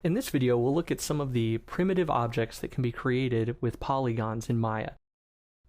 In this video, we'll look at some of the primitive objects that can be created with polygons in Maya.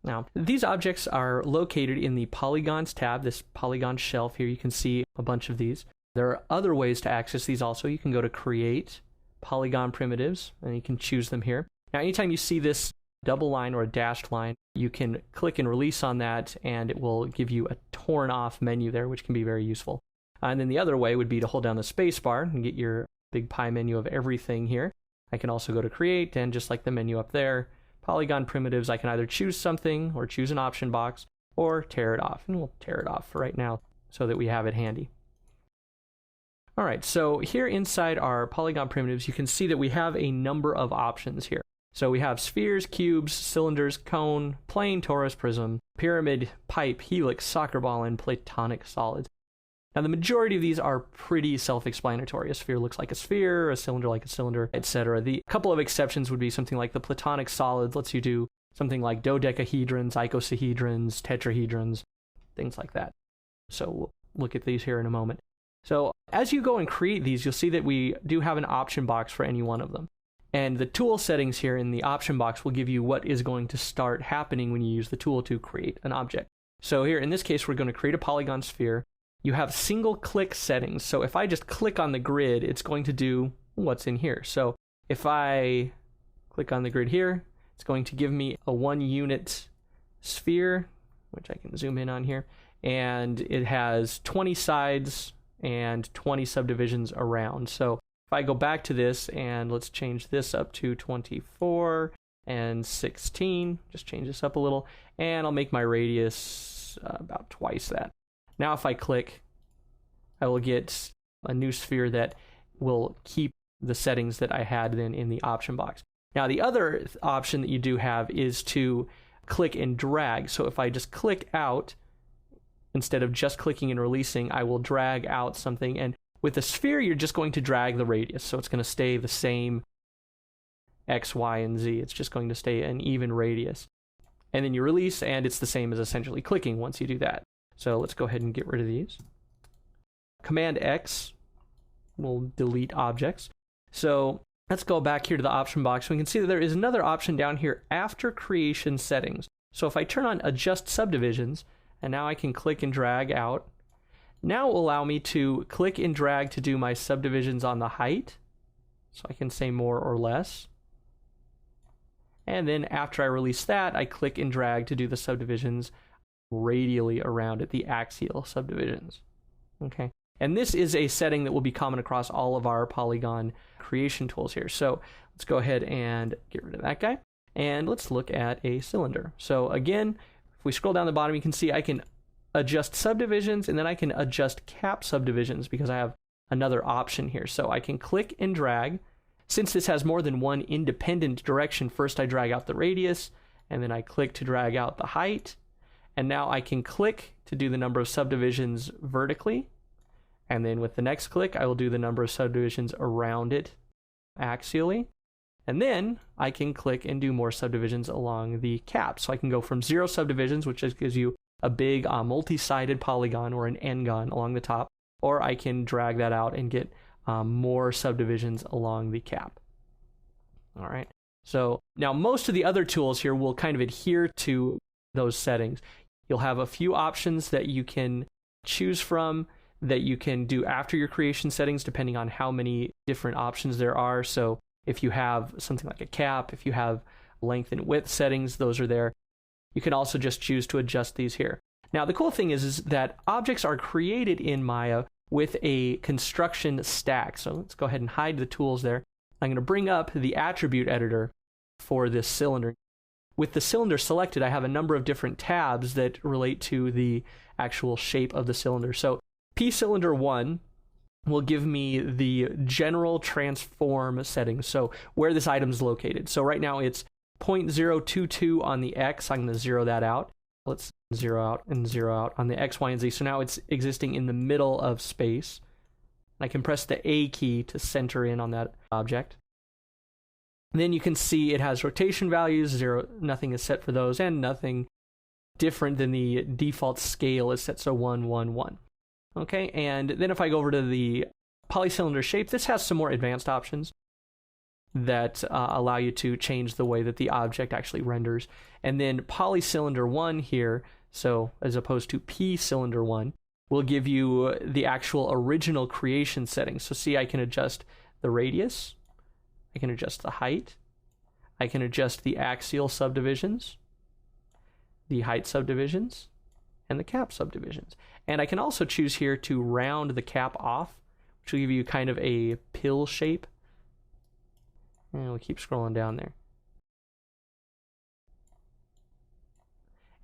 Now, these objects are located in the Polygons tab, this polygon shelf here. You can see a bunch of these. There are other ways to access these also. You can go to Create, Polygon Primitives, and you can choose them here. Now, anytime you see this double line or a dashed line, you can click and release on that, and it will give you a torn off menu there, which can be very useful. And then the other way would be to hold down the space bar and get your big pie menu of everything here. I can also go to Create, and just like the menu up there, Polygon Primitives, I can either choose something or choose an option box or tear it off. And we'll tear it off for right now so that we have it handy. All right, so here inside our Polygon Primitives, you can see that we have a number of options here. So we have spheres, cubes, cylinders, cone, plane, torus, prism, pyramid, pipe, helix, soccer ball, and platonic solids. Now, the majority of these are pretty self-explanatory. A sphere looks like a sphere, a cylinder like a cylinder, etc. The couple of exceptions would be something like the platonic solids lets you do something like dodecahedrons, icosahedrons, tetrahedrons, things like that. So we'll look at these here in a moment. So as you go and create these, you'll see that we do have an option box for any one of them. And the tool settings here in the option box will give you what is going to start happening when you use the tool to create an object. So here, in this case, we're going to create a polygon sphere. You have single click settings. So if I just click on the grid, it's going to do what's in here. So if I click on the grid here, it's going to give me a 1 unit sphere, which I can zoom in on here. And it has 20 sides and 20 subdivisions around. So if I go back to this and let's change this up to 24 and 16, just change this up a little, and I'll make my radius about twice that. Now if I click, I will get a new sphere that will keep the settings that I had then in the option box. Now the other option that you do have is to click and drag. So if I just click out, instead of just clicking and releasing, I will drag out something. And with the sphere, you're just going to drag the radius. So it's going to stay the same X, Y, and Z. It's just going to stay an even radius. And then you release, and it's the same as essentially clicking once you do that. So let's go ahead and get rid of these. Command X will delete objects. So let's go back here to the option box. We can see that there is another option down here after creation settings. So if I turn on adjust subdivisions, and now I can click and drag out. Now it will allow me to click and drag to do my subdivisions on the height. So I can say more or less. And then after I release that, I click and drag to do the subdivisions radially around it, the axial subdivisions. Okay. And this is a setting that will be common across all of our polygon creation tools here. So let's go ahead and get rid of that guy. And let's look at a cylinder. So again, if we scroll down the bottom, you can see I can adjust subdivisions, and then I can adjust cap subdivisions because I have another option here. So I can click and drag. Since this has more than one independent direction, first I drag out the radius, and then I click to drag out the height. And now I can click to do the number of subdivisions vertically. And then with the next click, I will do the number of subdivisions around it axially. And then I can click and do more subdivisions along the cap. So I can go from 0 subdivisions, which just gives you a big multi-sided polygon or an n-gon along the top, or I can drag that out and get more subdivisions along the cap. All right. So now most of the other tools here will kind of adhere to those settings. You'll have a few options that you can choose from that you can do after your creation settings, depending on how many different options there are. So if you have something like a cap, if you have length and width settings, those are there. You can also just choose to adjust these here. Now, the cool thing is that objects are created in Maya with a construction stack. So let's go ahead and hide the tools there. I'm going to bring up the attribute editor for this cylinder. With the cylinder selected, I have a number of different tabs that relate to the actual shape of the cylinder. So P cylinder 1 will give me the general transform settings, so where this item is located. So right now it's 0.022 on the X. I'm going to zero that out. Let's zero out and zero out on the X, Y, and Z. So now it's existing in the middle of space. I can press the A key to center in on that object. And then you can see it has rotation values, 0, nothing is set for those, and nothing different than the default scale is set, so 1, 1, 1. Okay, and then if I go over to the polycylinder shape, this has some more advanced options. that allow you to change the way that the object actually renders. And then polycylinder 1 here, so as opposed to P cylinder 1, will give you the actual original creation settings. So see, I can adjust the radius, I can adjust the height, I can adjust the axial subdivisions, the height subdivisions, and the cap subdivisions. And I can also choose here to round the cap off, which will give you kind of a pill shape. And we'll keep scrolling down there.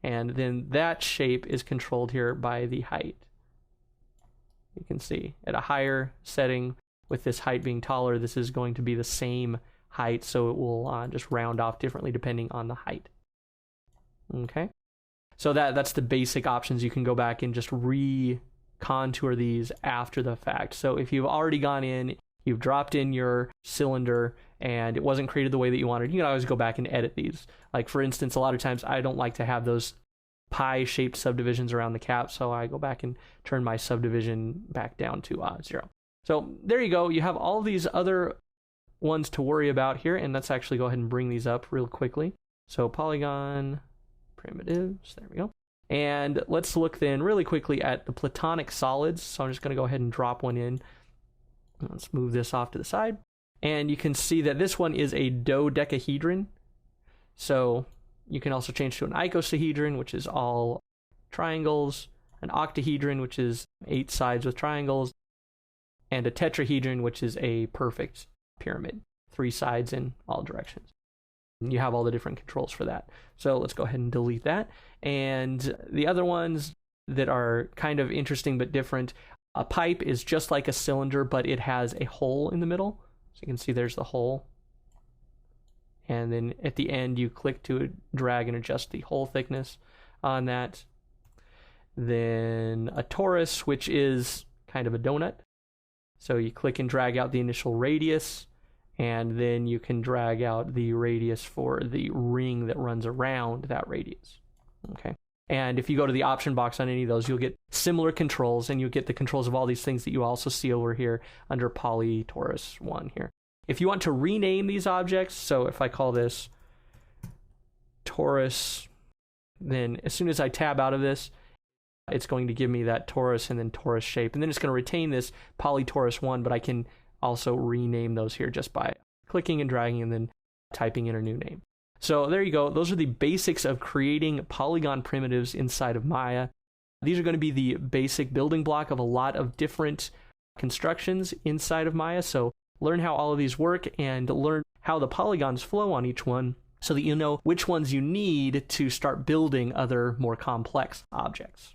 And then that shape is controlled here by the height. You can see at a higher setting, with this height being taller, this is going to be the same height, so it will just round off differently depending on the height. Okay, so that's the basic options. You can go back and just re-contour these after the fact. So if you've already gone in, you've dropped in your cylinder, and it wasn't created the way that you wanted, you can always go back and edit these. Like for instance, a lot of times I don't like to have those pie-shaped subdivisions around the cap, so I go back and turn my subdivision back down to 0. So there you go. You have all these other ones to worry about here, and let's actually go ahead and bring these up real quickly. So polygon primitives, there we go. And let's look then really quickly at the platonic solids. So I'm just going to go ahead and drop one in. Let's move this off to the side. And you can see that this one is a dodecahedron. So you can also change to an icosahedron, which is all triangles, an octahedron, which is 8 sides with triangles, and a tetrahedron, which is a perfect pyramid, 3 sides in all directions. And you have all the different controls for that. So let's go ahead and delete that. And the other ones that are kind of interesting but different, a pipe is just like a cylinder, but it has a hole in the middle. So you can see there's the hole. And then at the end, you click to drag and adjust the hole thickness on that. Then a torus, which is kind of a donut. So you click and drag out the initial radius, and then you can drag out the radius for the ring that runs around that radius. Okay. And if you go to the option box on any of those, you'll get similar controls, and you'll get the controls of all these things that you also see over here under polytorus 1 here. If you want to rename these objects, so if I call this torus, then as soon as I tab out of this, it's going to give me that torus and then torus shape. And then it's going to retain this polytorus 1, but I can also rename those here just by clicking and dragging and then typing in a new name. So there you go. Those are the basics of creating polygon primitives inside of Maya. These are going to be the basic building block of a lot of different constructions inside of Maya. So learn how all of these work and learn how the polygons flow on each one so that you know which ones you need to start building other more complex objects.